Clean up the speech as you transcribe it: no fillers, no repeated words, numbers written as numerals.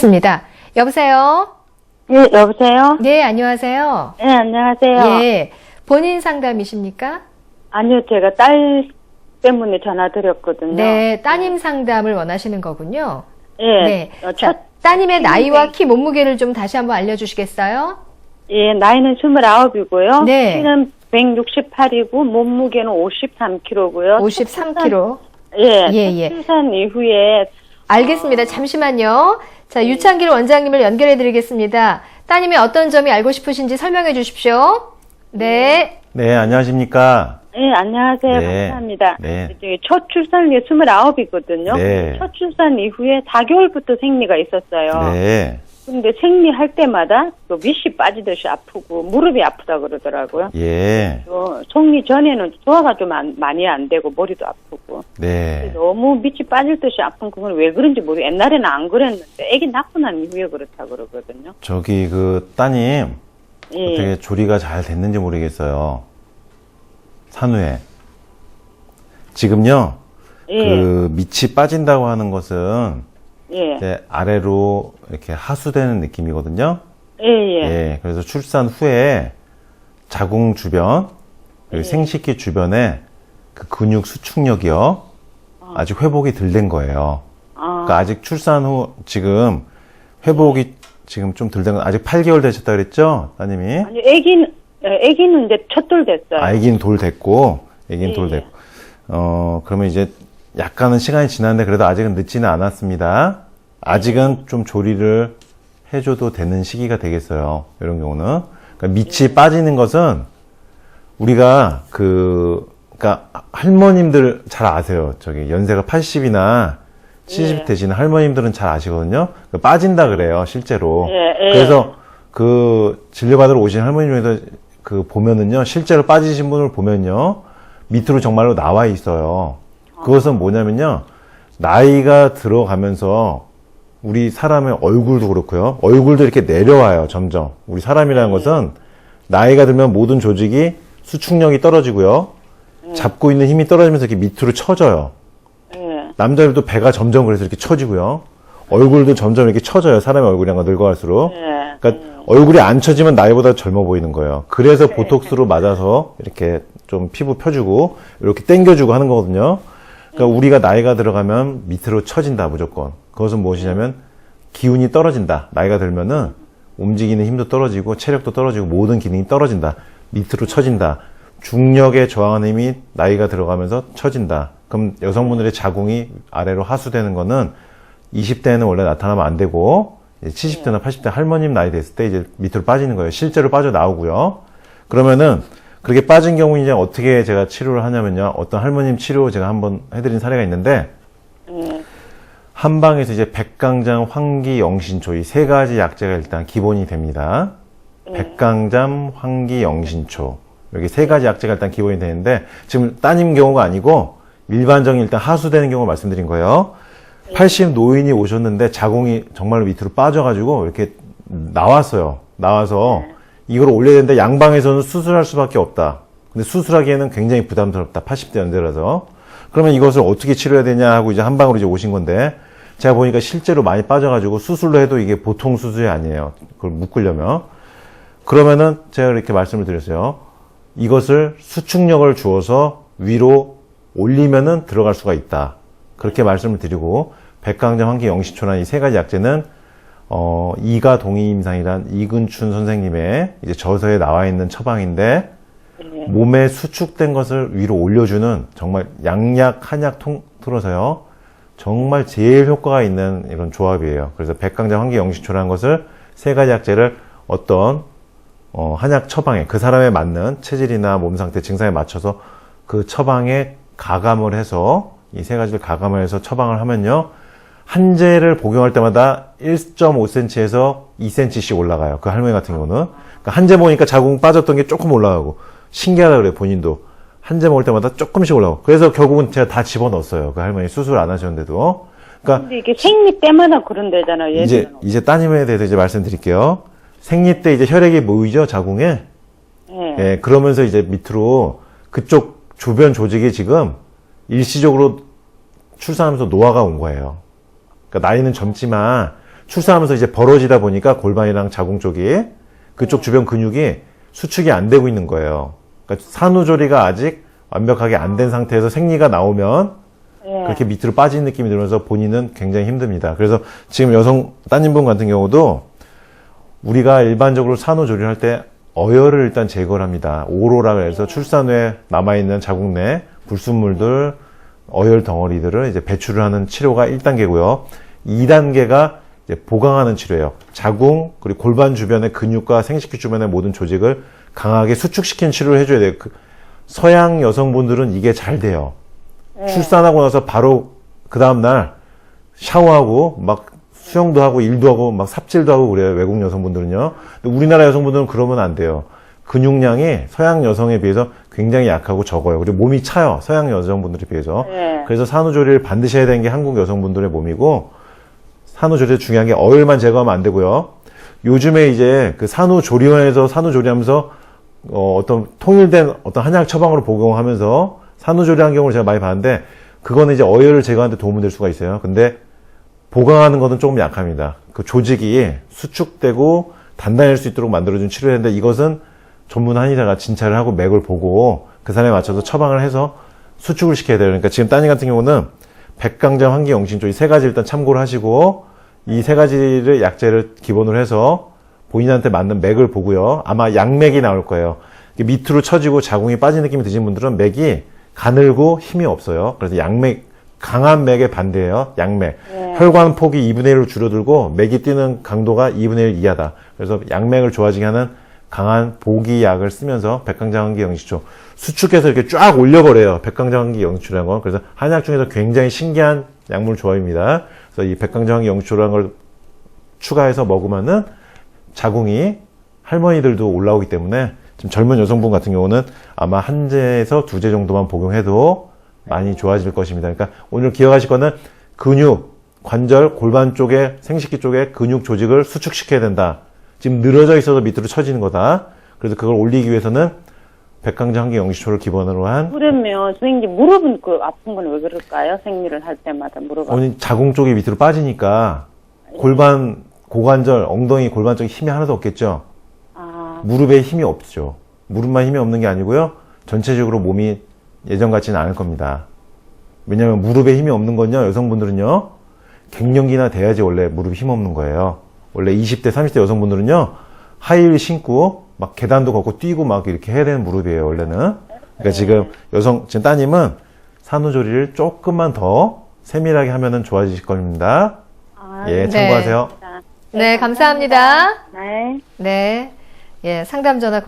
습니다. 여보세요? 예, 여보세요? 네, 안녕하세요. 네, 안녕하세요. 예. 본인 상담이십니까? 아니요, 제가 딸 때문에 전화드렸거든요. 네, 따님 상담을 원하시는 거군요. 예. 네. 첫, 따님의 나이와 키, 몸무게를 좀 다시 한번 알려주시겠어요? 예, 나이는 29이고요. 네. 키는 168이고, 몸무게는 53kg고요. 53kg. 예. 예, 예. 출산 이후에, 알겠습니다. 잠시만요. 자, 유창길 원장님을 연결해 드리겠습니다. 따님의 어떤 점이 알고 싶으신지 설명해 주십시오. 네. 네, 안녕하십니까. 예, 안녕하세요. 네. 감사합니다. 네. 첫 출산이 29이거든요. 네. 첫 출산 이후에 4개월부터 생리가 있었어요. 네. 근데 생리할 때마다 또 밑이 빠지듯이 아프고 무릎이 아프다 그러더라고요. 예. 또 생리 전에는 소화가 좀 많이 안 되고 머리도 아프고 네. 너무 밑이 빠질 듯이 아픈 그건 왜 그런지 모르겠어요. 옛날에는 안 그랬는데 애기 낳고 난 이후에 그렇다 그러거든요. 저기 그 따님 예. 어떻게 조리가 잘 됐는지 모르겠어요. 산후에. 지금요. 예. 그 밑이 빠진다고 하는 것은 예. 이제 아래로 이렇게 하수되는 느낌이거든요. 예. 예. 예. 그래서 출산 후에 자궁 주변 그리고 생식기 주변에 그 근육 수축력이요. 아직 회복이 덜 된 거예요. 그러니까 아직 출산 후 지금 회복이 지금 좀 덜 된 건 아직 8개월 되셨다 그랬죠? 따님이? 아니 애기는 이제 첫돌 됐어요. 아기는 돌 됐고, 애기는 예. 돌 됐고. 그러면 이제 약간은 시간이 지났는데 그래도 아직은 늦지는 않았습니다. 아직은 좀 조리를 해줘도 되는 시기가 되겠어요. 이런 경우는. 그러니까 밑이 빠지는 것은 우리가 그러니까 할머님들 잘 아세요. 저기 연세가 80이나 70 되시는 할머님들은 잘 아시거든요. 빠진다 그래요, 실제로. 예, 예. 그래서 그 진료받으러 오신 할머님 중에서 그 보면은요, 실제로 빠지신 분을 보면요, 밑으로 정말로 나와 있어요. 그것은 뭐냐면요, 나이가 들어가면서 우리 사람의 얼굴도 그렇고요, 얼굴도 이렇게 내려와요, 점점. 우리 사람이라는 것은 나이가 들면 모든 조직이 수축력이 떨어지고요, 잡고 있는 힘이 떨어지면서 이렇게 밑으로 처져요. 예. 남자들도 배가 점점 그래서 이렇게 처지고요, 얼굴도 점점 이렇게 처져요, 사람의 얼굴이랑 늘어갈수록. 예. 그러니까 얼굴이 안 처지면 나이보다 젊어 보이는 거예요. 그래서 보톡스로 맞아서 이렇게 좀 피부 펴주고 이렇게 당겨주고 하는 거거든요. 그러니까 우리가 나이가 들어가면 밑으로 처진다, 무조건. 그것은 무엇이냐면 기운이 떨어진다. 나이가 들면은 움직이는 힘도 떨어지고 체력도 떨어지고 모든 기능이 떨어진다. 밑으로 처진다. 중력에 저항하는 힘이 나이가 들어가면서 처진다. 그럼 여성분들의 자궁이 아래로 하수되는 거는 20대에는 원래 나타나면 안 되고 70대나 80대 할머님 나이 됐을 때 이제 밑으로 빠지는 거예요. 실제로 빠져나오고요. 그러면은 그렇게 빠진 경우 이제 어떻게 제가 치료를 하냐면요. 어떤 할머님 치료 제가 한번 해드린 사례가 있는데, 한방에서 이제 백강장, 황기, 영신초 이 세 가지 약재가 일단 기본이 됩니다. 백강잠, 황기, 영신초 여기 세 가지 약재가 일단 기본이 되는데, 지금 따님 경우가 아니고 일반적인 일단 하수되는 경우를 말씀드린 거예요. 80 노인이 오셨는데 자궁이 정말로 밑으로 빠져가지고 이렇게 나왔어요. 나와서 이걸 올려야 되는데 양방에서는 수술할 수밖에 없다. 근데 수술하기에는 굉장히 부담스럽다. 80대 연세라서. 그러면 이것을 어떻게 치료해야 되냐 하고 이제 한방으로 이제 오신 건데, 제가 보니까 실제로 많이 빠져가지고 수술로 해도 이게 보통 수술이 아니에요. 그걸 묶으려면. 그러면은 제가 이렇게 말씀을 드렸어요. 이것을 수축력을 주어서 위로 올리면은 들어갈 수가 있다. 그렇게 말씀을 드리고, 백강장, 황기, 영신초라는 이 세 가지 약재는 이가 동의임상이란 이근춘 선생님의 이제 저서에 나와 있는 처방인데, 몸에 수축된 것을 위로 올려주는 정말 양약 한약 통틀어서요, 정말 제일 효과가 있는 이런 조합이에요. 그래서 백강장, 황기, 영신초라는 것을 세 가지 약재를 어떤 한약 처방에 그 사람에 맞는 체질이나 몸 상태 증상에 맞춰서 그 처방에 가감을 해서 이 세 가지를 가감을 해서 처방을 하면요, 한 재를 복용할 때마다 1.5cm에서 2cm씩 올라가요. 그 할머니 같은 경우는. 그러니까 한 재 먹으니까 자궁 빠졌던 게 조금 올라가고, 신기하다 그래요, 본인도. 한 재 먹을 때마다 조금씩 올라가고. 그래서 결국은 제가 다 집어넣었어요. 그 할머니 수술 안 하셨는데도. 그러니까. 근데 이게 생리 때마다 그런데잖아요. 이제 따님에 대해서 이제 말씀드릴게요. 생리 때 이제 혈액이 모이죠, 자궁에. 예, 그러면서 이제 밑으로 그쪽 주변 조직이 지금 일시적으로 출산하면서 노화가 온 거예요. 그러니까 나이는 젊지만 출산하면서 이제 벌어지다 보니까 골반이랑 자궁 쪽이 그쪽 주변 근육이 수축이 안 되고 있는 거예요. 그러니까 산후조리가 아직 완벽하게 안 된 상태에서 생리가 나오면 예. 그렇게 밑으로 빠지는 느낌이 들면서 본인은 굉장히 힘듭니다. 그래서 지금 따님분 같은 경우도 우리가 일반적으로 산후조리를 할 때 어혈을 일단 제거를 합니다. 오로라 해서 출산 후에 남아있는 자궁 내 불순물들, 어혈 덩어리들을 이제 배출을 하는 치료가 1단계고요. 2단계가 이제 보강하는 치료예요. 자궁, 그리고 골반 주변의 근육과 생식기 주변의 모든 조직을 강하게 수축시키는 치료를 해줘야 돼요. 서양 여성분들은 이게 잘 돼요. 출산하고 나서 바로 그 다음날 샤워하고 막 수영도 하고 일도 하고 막 삽질도 하고 그래요. 외국 여성분들은요. 근데 우리나라 여성분들은 그러면 안 돼요. 근육량이 서양 여성에 비해서 굉장히 약하고 적어요. 그리고 몸이 차요. 서양 여성분들에 비해서. 네. 그래서 산후조리를 반드시 해야 되는 게 한국 여성분들의 몸이고, 산후조리에 중요한 게 어혈만 제거하면 안 되고요. 요즘에 이제 그 산후조리원에서 산후조리하면서 어떤 통일된 어떤 한약 처방으로 복용하면서 산후조리한 경우를 제가 많이 봤는데, 그거는 이제 어혈을 제거하는 데 도움이 될 수가 있어요. 근데 보강하는 것은 조금 약합니다. 그 조직이 수축되고 단단해질 수 있도록 만들어준 치료인데, 이것은 전문 한의사가 진찰을 하고 맥을 보고 그 사람에 맞춰서 처방을 해서 수축을 시켜야 돼요. 그러니까 지금 따님 같은 경우는 백강장, 환기, 영신조 이 세 가지 일단 참고를 하시고, 이 세 가지를 약재를 기본으로 해서 본인한테 맞는 맥을 보고요. 아마 양맥이 나올 거예요. 밑으로 처지고 자궁이 빠진 느낌이 드신 분들은 맥이 가늘고 힘이 없어요. 그래서 양맥, 강한 맥에 반대예요. 양맥. 네. 혈관 폭이 2분의 1로 줄어들고 맥이 뛰는 강도가 2분의 1 이하다. 그래서 양맥을 좋아지게 하는 강한 보기약을 쓰면서 백강장, 환기, 영신조 수축해서 이렇게 쫙 올려버려요. 백강장, 환기, 영신조라는 건. 그래서 한약 중에서 굉장히 신기한 약물 조합입니다. 그래서 이 백강장, 환기, 영신조라는 걸 추가해서 먹으면은 자궁이 할머니들도 올라오기 때문에 지금 젊은 여성분 같은 경우는 아마 한 제에서 두 제 정도만 복용해도 많이 좋아질 것입니다. 그러니까 오늘 기억하실 거는 근육, 관절, 골반 쪽에 생식기 쪽에 근육 조직을 수축시켜야 된다. 지금 늘어져 있어서 밑으로 처지는 거다. 그래서 그걸 올리기 위해서는 백강장, 환기, 영신조를 기본으로 한 그러면 선생님 무릎은 그 아픈 건 왜 그럴까요? 생리를 할 때마다 무릎 아픈. 자궁 쪽이 밑으로 빠지니까 골반, 고관절, 엉덩이, 골반 쪽에 힘이 하나도 없겠죠. 아, 무릎에 힘이 없죠. 무릎만 힘이 없는 게 아니고요. 전체적으로 몸이 예전 같지는 않을 겁니다. 왜냐하면 무릎에 힘이 없는 건요. 여성분들은요. 갱년기나 돼야지 원래 무릎에 힘 없는 거예요. 원래 20대, 30대 여성분들은요. 하이힐 신고 막 계단도 걷고 뛰고 막 이렇게 해야 되는 무릎이에요. 원래는. 그러니까 지금 지금 따님은 산후조리를 조금만 더 세밀하게 하면은 좋아지실 겁니다. 아, 예, 네. 참고하세요. 네, 감사합니다. 네. 네. 예, 상담 전화